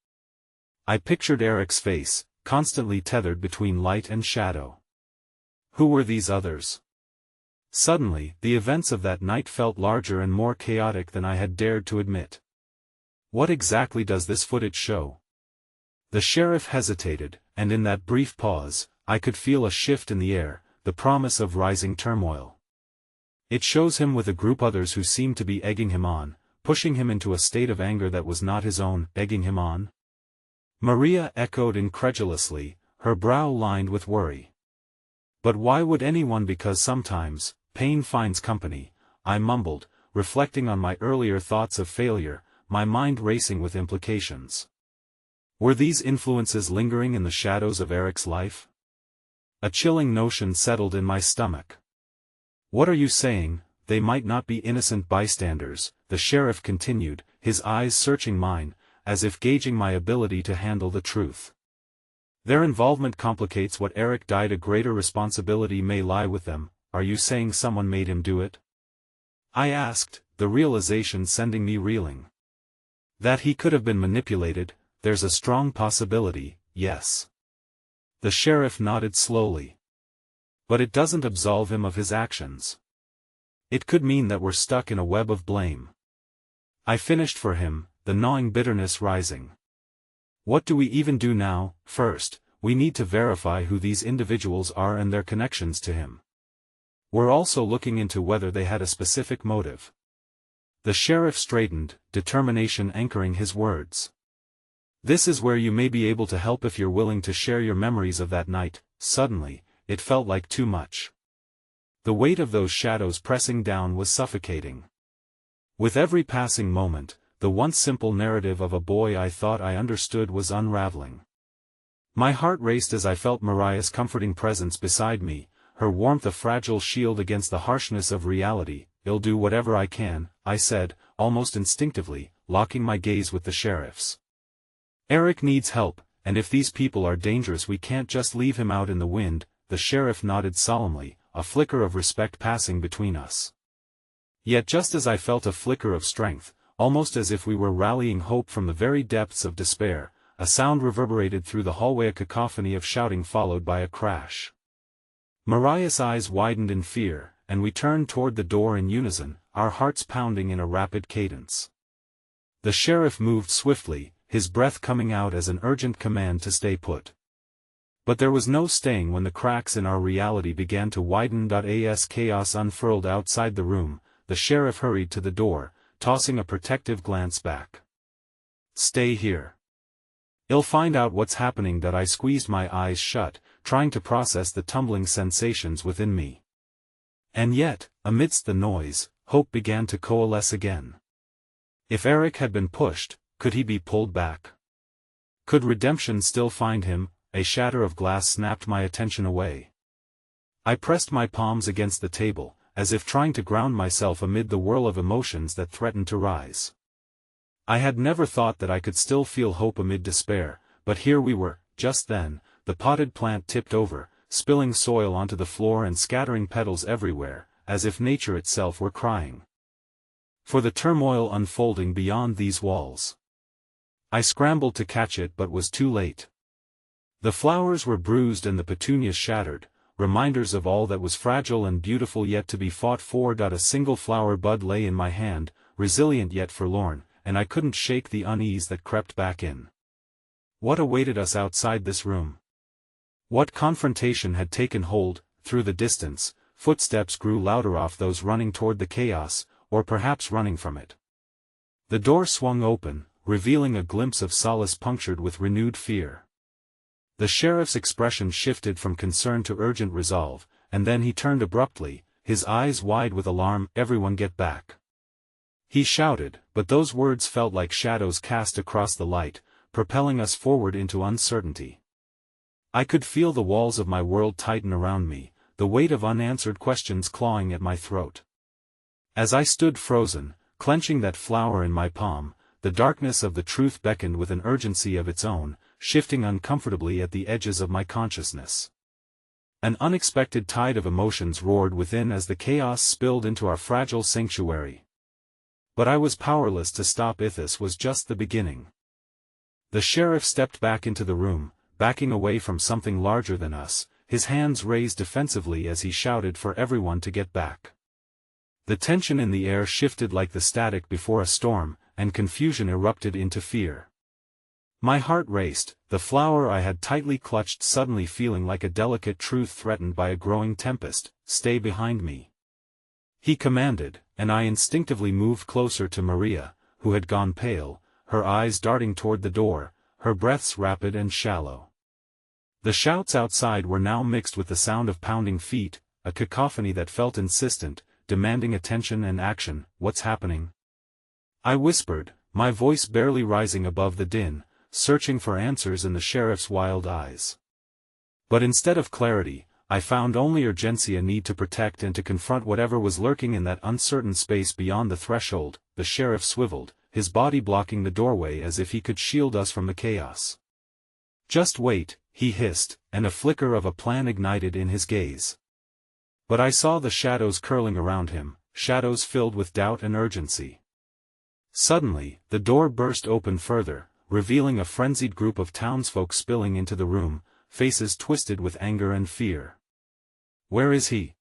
I pictured Eric's face, constantly tethered between light and shadow. Who were these others? Suddenly, the events of that night felt larger and more chaotic than I had dared to admit. What exactly does this footage show? The sheriff hesitated, and in that brief pause, I could feel a shift in the air, the promise of rising turmoil. It shows him with a group others who seemed to be egging him on, pushing him into a state of anger that was not his own. Egging him on? Maria echoed incredulously, her brow lined with worry. But why would anyone? Because sometimes, pain finds company, I mumbled, reflecting on my earlier thoughts of failure, my mind racing with implications. Were these influences lingering in the shadows of Eric's life? A chilling notion settled in my stomach. What are you saying? They might not be innocent bystanders, the sheriff continued, his eyes searching mine, as if gauging my ability to handle the truth. Their involvement complicates what Eric died. A greater responsibility may lie with them. Are you saying someone made him do it? I asked, the realization sending me reeling. That he could have been manipulated, there's a strong possibility, yes. The sheriff nodded slowly. But it doesn't absolve him of his actions. It could mean that we're stuck in a web of blame. I finished for him, the gnawing bitterness rising. What do we even do now? First, we need to verify who these individuals are and their connections to him. We're also looking into whether they had a specific motive. The sheriff straightened, determination anchoring his words. This is where you may be able to help if you're willing to share your memories of that night. Suddenly, it felt like too much. The weight of those shadows pressing down was suffocating. With every passing moment, the once simple narrative of a boy I thought I understood was unraveling. My heart raced as I felt Mariah's comforting presence beside me, her warmth a fragile shield against the harshness of reality. I'll do whatever I can, I said, almost instinctively, locking my gaze with the sheriff's. Eric needs help, and if these people are dangerous we can't just leave him out in the wind. The sheriff nodded solemnly, a flicker of respect passing between us. Yet just as I felt a flicker of strength, almost as if we were rallying hope from the very depths of despair. A sound reverberated through the hallway, a cacophony of shouting followed by a crash. Mariah's eyes widened in fear, and we turned toward the door in unison, our hearts pounding in a rapid cadence. The sheriff moved swiftly, his breath coming out as an urgent command to stay put. But there was no staying when the cracks in our reality began to widen. As chaos unfurled outside the room, the sheriff hurried to the door, tossing a protective glance back. "Stay here. You'll find out what's happening." I squeezed my eyes shut, trying to process the tumbling sensations within me. And yet, amidst the noise, hope began to coalesce again. If Eric had been pushed, could he be pulled back? Could redemption still find him? A shatter of glass snapped my attention away. I pressed my palms against the table, as if trying to ground myself amid the whirl of emotions that threatened to rise. I had never thought that I could still feel hope amid despair, but here we were. Just then, the potted plant tipped over, spilling soil onto the floor and scattering petals everywhere, as if nature itself were crying for the turmoil unfolding beyond these walls. I scrambled to catch it but was too late. The flowers were bruised and the petunias shattered, reminders of all that was fragile and beautiful yet to be fought for. A single flower bud lay in my hand, resilient yet forlorn, and I couldn't shake the unease that crept back in. What awaited us outside this room? What confrontation had taken hold? Through the distance, footsteps grew louder, off those running toward the chaos, or perhaps running from it. The door swung open, revealing a glimpse of solace punctured with renewed fear. The sheriff's expression shifted from concern to urgent resolve, and then he turned abruptly, his eyes wide with alarm. "Everyone get back!" he shouted, but those words felt like shadows cast across the light, propelling us forward into uncertainty. I could feel the walls of my world tighten around me, the weight of unanswered questions clawing at my throat. As I stood frozen, clenching that flower in my palm, the darkness of the truth beckoned with an urgency of its own, shifting uncomfortably at the edges of my consciousness. An unexpected tide of emotions roared within as the chaos spilled into our fragile sanctuary. But I was powerless to stop it. This was just the beginning. The sheriff stepped back into the room, backing away from something larger than us, his hands raised defensively as he shouted for everyone to get back. The tension in the air shifted like the static before a storm, and confusion erupted into fear. My heart raced, the flower I had tightly clutched suddenly feeling like a delicate truth threatened by a growing tempest. "Stay behind me," he commanded, and I instinctively moved closer to Maria, who had gone pale, her eyes darting toward the door, her breaths rapid and shallow. The shouts outside were now mixed with the sound of pounding feet, a cacophony that felt insistent, demanding attention and action. "What's happening?" I whispered, my voice barely rising above the din, searching for answers in the sheriff's wild eyes. But instead of clarity, I found only urgency, a need to protect and to confront whatever was lurking in that uncertain space beyond the threshold. The sheriff swiveled, his body blocking the doorway as if he could shield us from the chaos. "Just wait," he hissed, and a flicker of a plan ignited in his gaze. But I saw the shadows curling around him, shadows filled with doubt and urgency. Suddenly, the door burst open further, revealing a frenzied group of townsfolk spilling into the room, faces twisted with anger and fear. "Where is he?"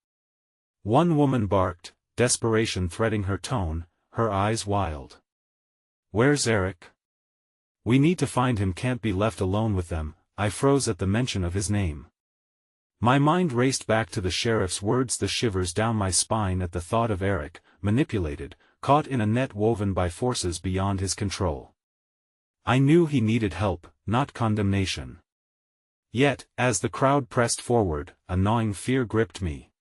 one woman barked, desperation threading her tone, her eyes wild. "Where's Eric? We need to find him, can't be left alone with them." I froze at the mention of his name. My mind raced back to the sheriff's words, the shivers down my spine at the thought of Eric, manipulated, caught in a net woven by forces beyond his control. I knew he needed help, not condemnation. Yet, as the crowd pressed forward, a gnawing fear gripped me.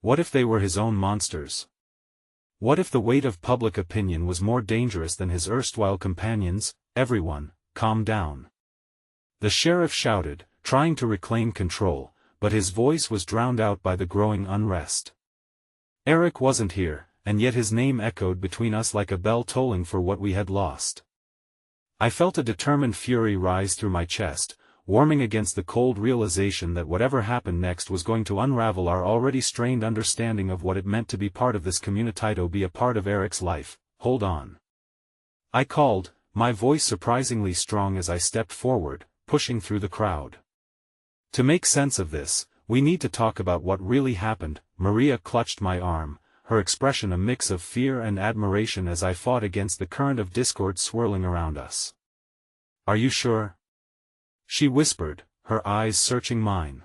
What if they were his own monsters? What if the weight of public opinion was more dangerous than his erstwhile companions? "Everyone, calm down," the sheriff shouted, trying to reclaim control, but his voice was drowned out by the growing unrest. Eric wasn't here, and yet his name echoed between us like a bell tolling for what we had lost. I felt a determined fury rise through my chest, warming against the cold realization that whatever happened next was going to unravel our already strained understanding of what it meant to be part of this community, be a part of Eric's life. "Hold on," I called, my voice surprisingly strong as I stepped forward, pushing through the crowd. To make sense of this, we need to talk about what really happened. Maria clutched my arm, her expression a mix of fear and admiration as I fought against the current of discord swirling around us. Are you sure? She whispered, her eyes searching mine.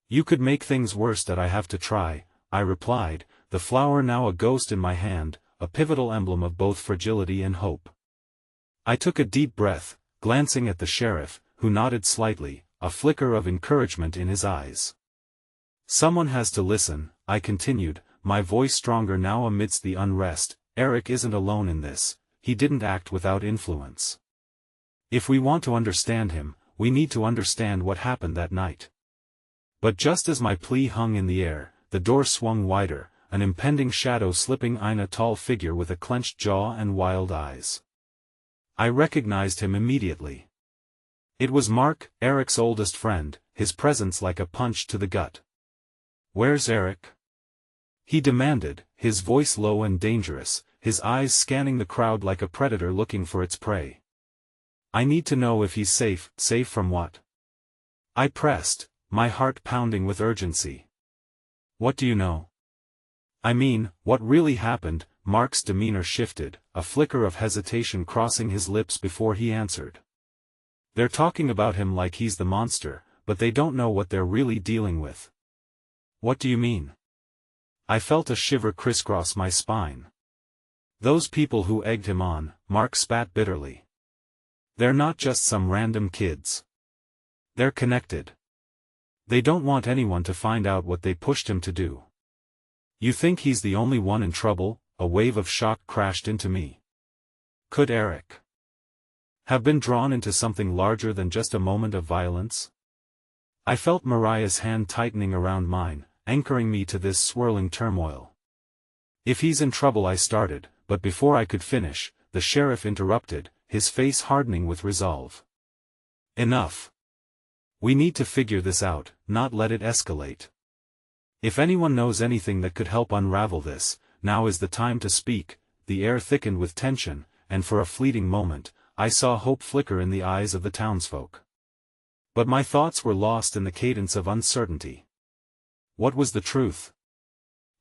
You could make things worse that I have to try, I replied, the flower now a ghost in my hand, a pivotal emblem of both fragility and hope. I took a deep breath, glancing at the sheriff, who nodded slightly, a flicker of encouragement in his eyes. Someone has to listen, I continued, my voice stronger now amidst the unrest. Eric isn't alone in this, he didn't act without influence. If we want to understand him, we need to understand what happened that night. But just as my plea hung in the air, the door swung wider, an impending shadow slipping in, a tall figure with a clenched jaw and wild eyes. I recognized him immediately. It was Mark, Eric's oldest friend, his presence like a punch to the gut. Where's Eric? He demanded, his voice low and dangerous, his eyes scanning the crowd like a predator looking for its prey. I need to know if he's safe. Safe from what? I pressed, my heart pounding with urgency. What do you know? I mean, what really happened? Mark's demeanor shifted, a flicker of hesitation crossing his lips before he answered. They're talking about him like he's the monster, but they don't know what they're really dealing with. What do you mean? I felt a shiver crisscross my spine. Those people who egged him on, Mark spat bitterly. They're not just some random kids. They're connected. They don't want anyone to find out what they pushed him to do. You think he's the only one in trouble? A wave of shock crashed into me. Could Eric have been drawn into something larger than just a moment of violence? I felt Mariah's hand tightening around mine, anchoring me to this swirling turmoil. If he's in trouble, I started, but before I could finish, the sheriff interrupted, his face hardening with resolve. Enough. We need to figure this out, not let it escalate. If anyone knows anything that could help unravel this, now is the time to speak. The air thickened with tension, and for a fleeting moment, I saw hope flicker in the eyes of the townsfolk. But my thoughts were lost in the cadence of uncertainty. What was the truth?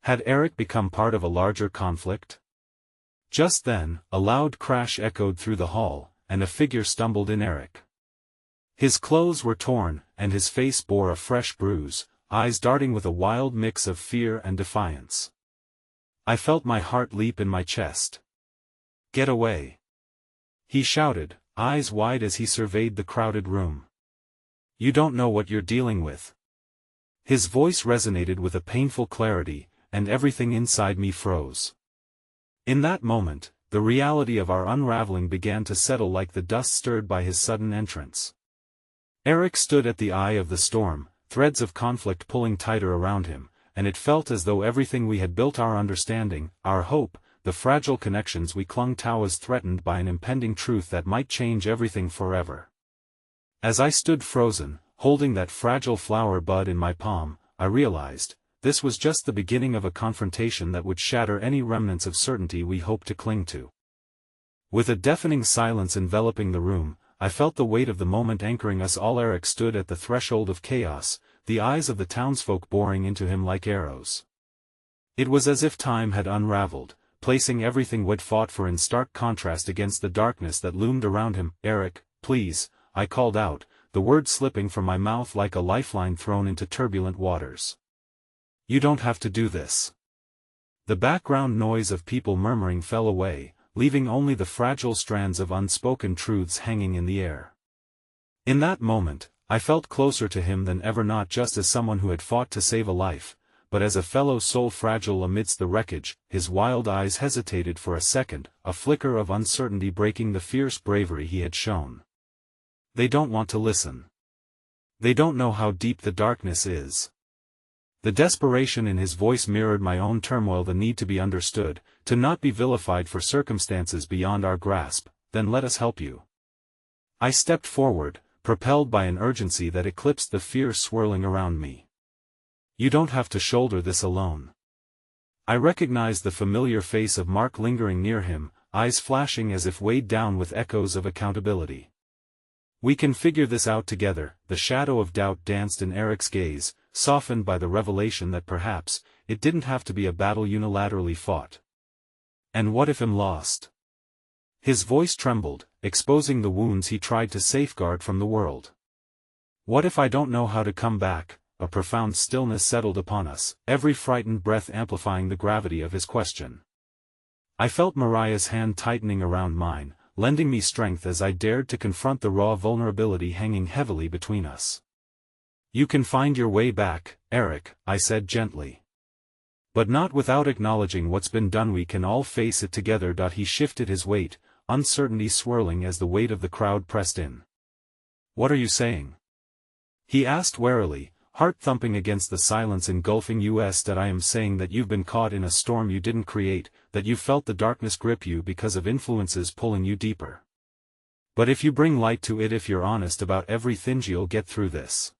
Had Eric become part of a larger conflict? Just then, a loud crash echoed through the hall, and a figure stumbled in. Eric. His clothes were torn, and his face bore a fresh bruise, eyes darting with a wild mix of fear and defiance. I felt my heart leap in my chest. Get away! He shouted, eyes wide as he surveyed the crowded room. You don't know what you're dealing with. His voice resonated with a painful clarity, and everything inside me froze. In that moment, the reality of our unraveling began to settle like the dust stirred by his sudden entrance. Eric stood at the eye of the storm, threads of conflict pulling tighter around him, and it felt as though everything we had built, our understanding, our hope, the fragile connections we clung to, was threatened by an impending truth that might change everything forever. As I stood frozen, holding that fragile flower bud in my palm, I realized, this was just the beginning of a confrontation that would shatter any remnants of certainty we hoped to cling to. With a deafening silence enveloping the room, I felt the weight of the moment anchoring us all. Eric stood at the threshold of chaos, the eyes of the townsfolk boring into him like arrows. It was as if time had unraveled, placing everything we'd fought for in stark contrast against the darkness that loomed around him. Eric, please, I called out, the word slipping from my mouth like a lifeline thrown into turbulent waters. You don't have to do this. The background noise of people murmuring fell away, leaving only the fragile strands of unspoken truths hanging in the air. In that moment, I felt closer to him than ever, not just as someone who had fought to save a life, but as a fellow soul fragile amidst the wreckage. His wild eyes hesitated for a second, a flicker of uncertainty breaking the fierce bravery he had shown. They don't want to listen. They don't know how deep the darkness is. The desperation in his voice mirrored my own turmoil, the need to be understood, to not be vilified for circumstances beyond our grasp. Then let us help you. I stepped forward, propelled by an urgency that eclipsed the fear swirling around me. You don't have to shoulder this alone. I recognized the familiar face of Mark lingering near him, eyes flashing as if weighed down with echoes of accountability. "We can figure this out together." The shadow of doubt danced in Eric's gaze, softened by the revelation that perhaps, it didn't have to be a battle unilaterally fought. "And what if I'm lost?" His voice trembled, exposing the wounds he tried to safeguard from the world. "What if I don't know how to come back?" A profound stillness settled upon us, every frightened breath amplifying the gravity of his question. I felt Mariah's hand tightening around mine, lending me strength as I dared to confront the raw vulnerability hanging heavily between us. "You can find your way back, Eric," I said gently. "But not without acknowledging what's been done. We can all face it together." He shifted his weight, uncertainty swirling as the weight of the crowd pressed in. "What are you saying?" he asked warily, heart thumping against the silence engulfing us. "That I am saying that you've been caught in a storm you didn't create, that you felt the darkness grip you because of influences pulling you deeper. But if you bring light to it, if you're honest about everything, you'll get through this."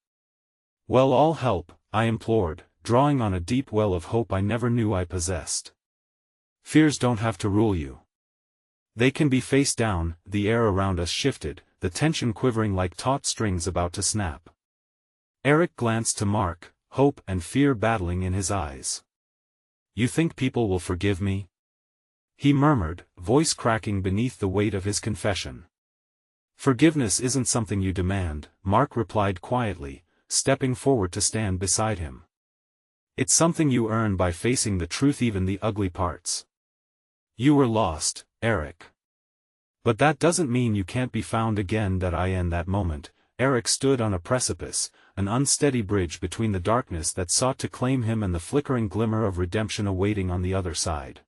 "Well, all help," I implored, drawing on a deep well of hope I never knew I possessed. "Fears don't have to rule you. They can be faced down." The air around us shifted, the tension quivering like taut strings about to snap. Eric glanced to Mark, hope and fear battling in his eyes. "You think people will forgive me?" he murmured, voice cracking beneath the weight of his confession. "Forgiveness isn't something you demand," Mark replied quietly, stepping forward to stand beside him. "It's something you earn by facing the truth, even the ugly parts. You were lost, Eric. But that doesn't mean you can't be found again." In that moment, Eric stood on a precipice, an unsteady bridge between the darkness that sought to claim him and the flickering glimmer of redemption awaiting on the other side.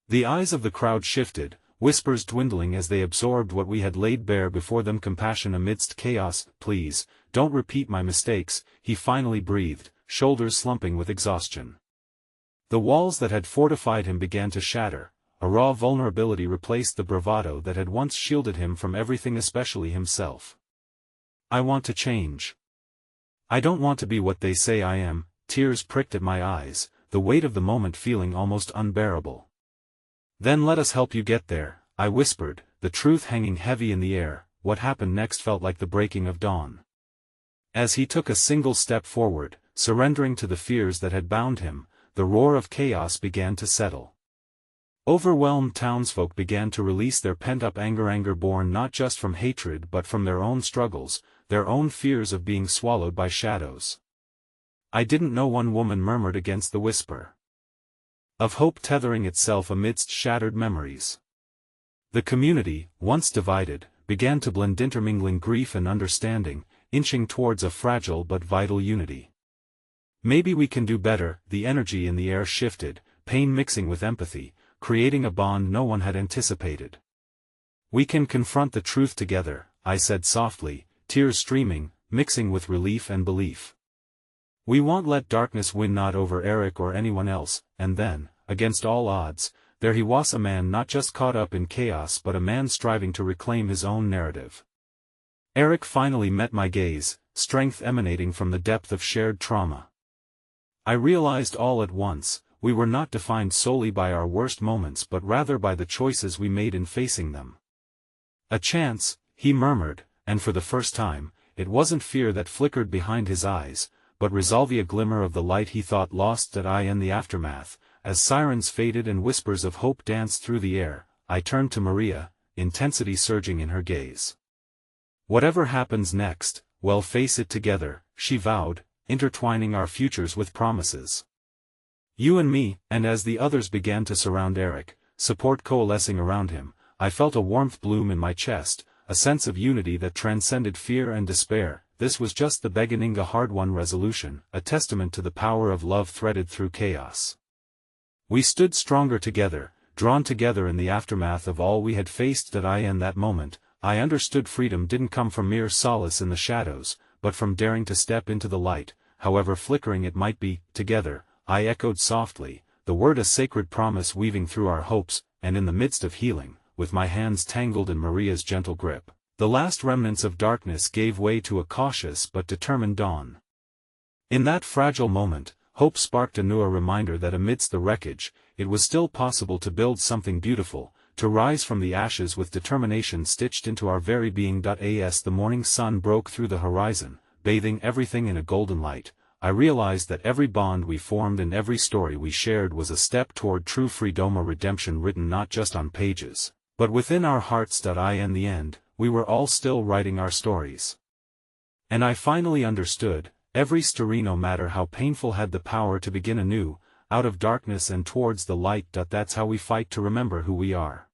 The eyes of the crowd shifted, whispers dwindling as they absorbed what we had laid bare before them. "Compassion amidst chaos. Please, don't repeat my mistakes," he finally breathed, shoulders slumping with exhaustion. The walls that had fortified him began to shatter, a raw vulnerability replaced the bravado that had once shielded him from everything, especially himself. "I want to change. I don't want to be what they say I am." Tears pricked at my eyes, the weight of the moment feeling almost unbearable. "Then let us help you get there," I whispered, the truth hanging heavy in the air. What happened next felt like the breaking of dawn. As he took a single step forward, surrendering to the fears that had bound him, the roar of chaos began to settle. Overwhelmed townsfolk began to release their pent-up anger born not just from hatred but from their own struggles, their own fears of being swallowed by shadows. "I didn't know," one woman murmured against the whisper of hope tethering itself amidst shattered memories. The community, once divided, began to blend, intermingling grief and understanding, inching towards a fragile but vital unity. "Maybe we can do better." The energy in the air shifted, pain mixing with empathy, creating a bond no one had anticipated. "We can confront the truth together," I said softly, tears streaming, mixing with relief and belief. "We won't let darkness win, not over Eric or anyone else." And then, against all odds, there he was, a man not just caught up in chaos but a man striving to reclaim his own narrative. Eric finally met my gaze, strength emanating from the depth of shared trauma. I realized all at once, we were not defined solely by our worst moments but rather by the choices we made in facing them. "A chance," he murmured, and for the first time, it wasn't fear that flickered behind his eyes, but resolve, a glimmer of the light he thought lost. In the aftermath, as sirens faded and whispers of hope danced through the air, I turned to Maria, intensity surging in her gaze. "Whatever happens next, we'll face it together," she vowed, intertwining our futures with promises. "You and me." And as the others began to surround Eric, support coalescing around him, I felt a warmth bloom in my chest, a sense of unity that transcended fear and despair. This was just the beginning, a hard-won resolution, a testament to the power of love threaded through chaos. We stood stronger together, drawn together in the aftermath of all we had faced. In that moment, I understood freedom didn't come from mere solace in the shadows, but from daring to step into the light, however flickering it might be. "Together," I echoed softly, the word a sacred promise weaving through our hopes, and in the midst of healing, with my hands tangled in Maria's gentle grip, the last remnants of darkness gave way to a cautious but determined dawn. In that fragile moment, hope sparked anew, a reminder that amidst the wreckage, it was still possible to build something beautiful, to rise from the ashes with determination stitched into our very being. As the morning sun broke through the horizon, bathing everything in a golden light, I realized that every bond we formed and every story we shared was a step toward true freedom, or redemption written not just on pages, but within our hearts. In the end, we were all still writing our stories. And I finally understood, every story, no matter how painful, had the power to begin anew, out of darkness and towards the light. That's how we fight to remember who we are.